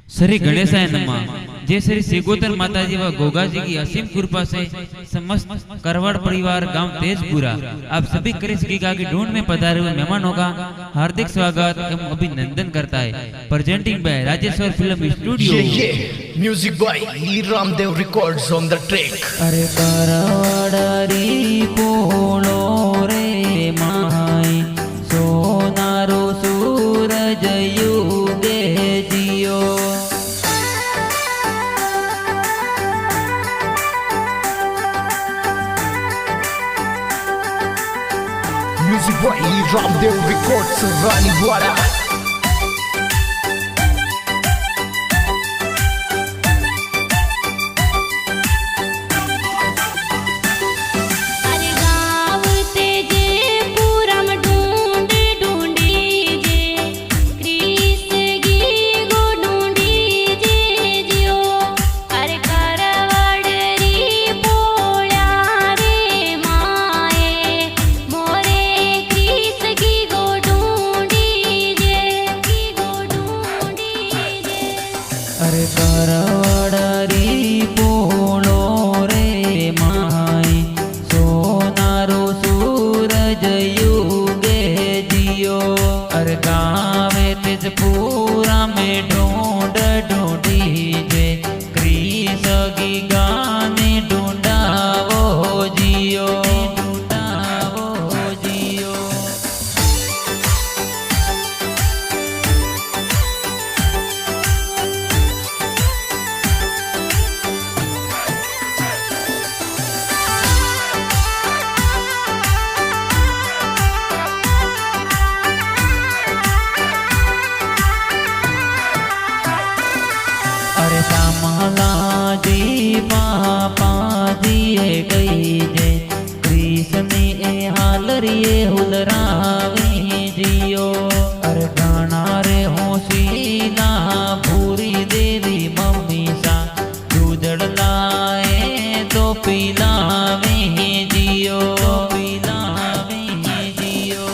श्री गणेशाय नमः। जय श्री सिगोतर माताजी व गोगा जी की असीम कृपा से समस्त करवाड़ परिवार गांव तेजपुरा आप सभी क्रिस गीगा की ढूंढ में पधारे हुए मेहमानों का हार्दिक स्वागत एवं अभिनंदन करता है। Presenting by Rajeshwar film studio. Music by Ramdev records on the track. अरे करवाड़ी पोलो रे माई सोनारो सूरज युगे जियो। Music by Ramdev records Raniwara. अरे करवाड़ी पोलो रे माई सोनारो सूरज युगे जियो। अरे गावे तेजपुरा में ढूंढ ढूंढी जे क्रीस की गाने ढूंढावो जियो ढूंढावो जियो। अरे श्यामला जी पापा दिए गई जे कृष्ण ए हालरिए हुलरावी जियो। अरे गाना रे होशीला भूरी देवी मम्मी सा दूधड़ लाए तो पिलावे जियो पिलावे जियो।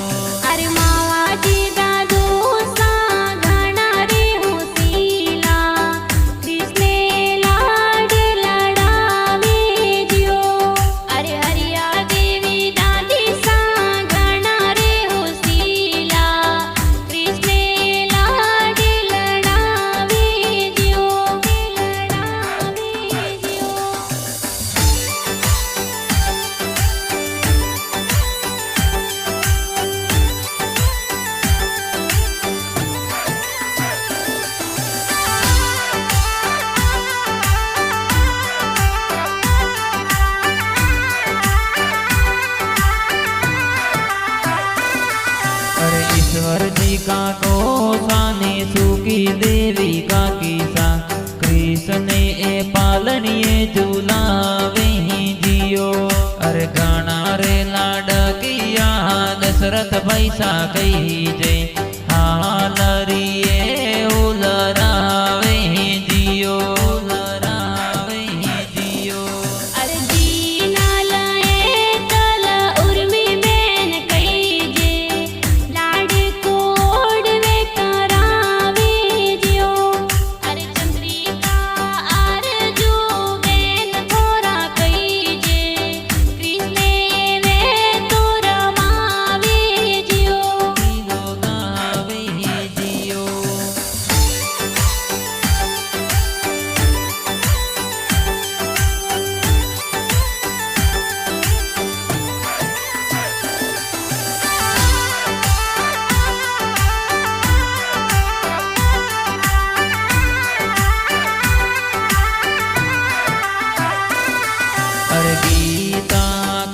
अरे मावा जी दादू सा गाना रे होशीला कृष्णे लाड लड़ावे जियो। अरे हरिया देवी दादी सा गाना रे होशीला कृष्णे लाड लड़ावे जियो लड़ावे जियो। अरे ईश्वर जी का कोसाने सुखी देवी का किसा कृष्ण ए पालनिए झूलावे जियो। अरे गाना रे लाडकिया दशरथ पैसा कही जय हालरिए उलरावे जियो उलरावे जियो। अरे दीना लाए तला उर्मी बेन कई जे लाड कोडवे करावे जियो। अरे चंद्रिका आरजू बेन थोरा कई जे कृष्णे वे तोरा मावे जियो। गावे जियो। अरे गीता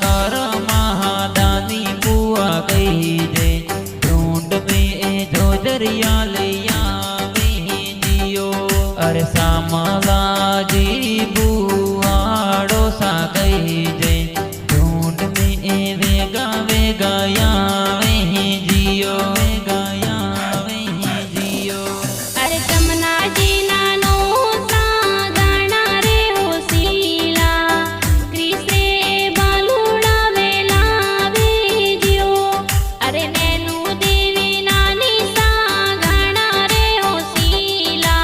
कर महादानी बुआ गई जे ढूंढ में ए जोजरिया ले आवे जियो। अरे श्यामला जी बुआड़ो सा गई जे ढूंढ में ए वेगा वेगा आवे जियो वेगा आवे जियो। अरे जमुना जी नानो सा गाना रे होशीला कृष्णे बालूड़ा वेलावे जियो। अरे नैनू देवी नानी सा गाना रे होशीला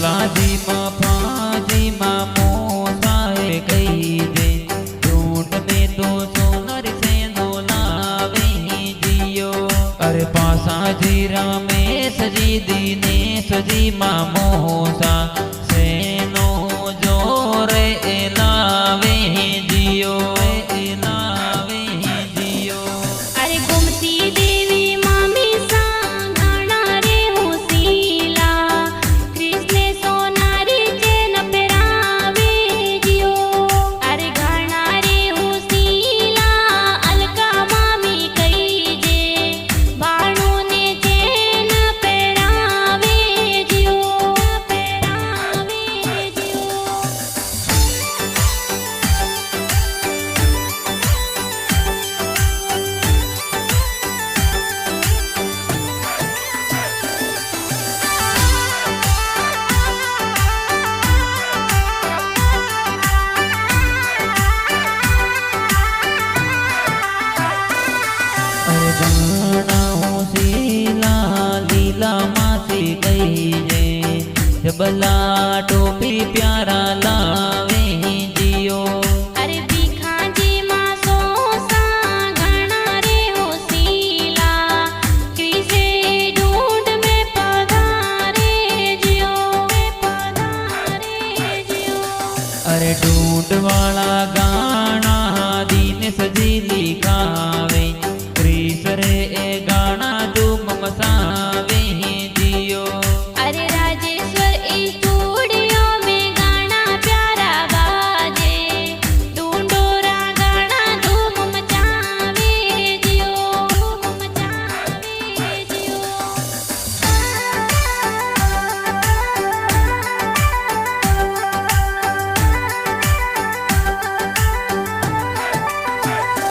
लाजी मफाजी मामो साहे कही दे ढूंढ में तो सोनर से लावे जियो अरे पासा जी रमेश जी दीनेश जी मामो सा सेनो जोरे लावे जियो लावे जियो अरे गोमती देवी मामी सा गाना रे होसीला कृष्ण सोनारी चेन पेरावे जियो अरे गाना रे होसीला अलका मामी कही जे बाणो ने चेन पेरावे जियो पेरावे जियो अरे गाना होसीला लीला मासी गई जे जबला टोपी प्यारा लावे जियो अरे बिखाजी मासो सा गाना रे होसीला कृष्ण ढूंढ में पधारे जियो अरे ढूंढ वाला गा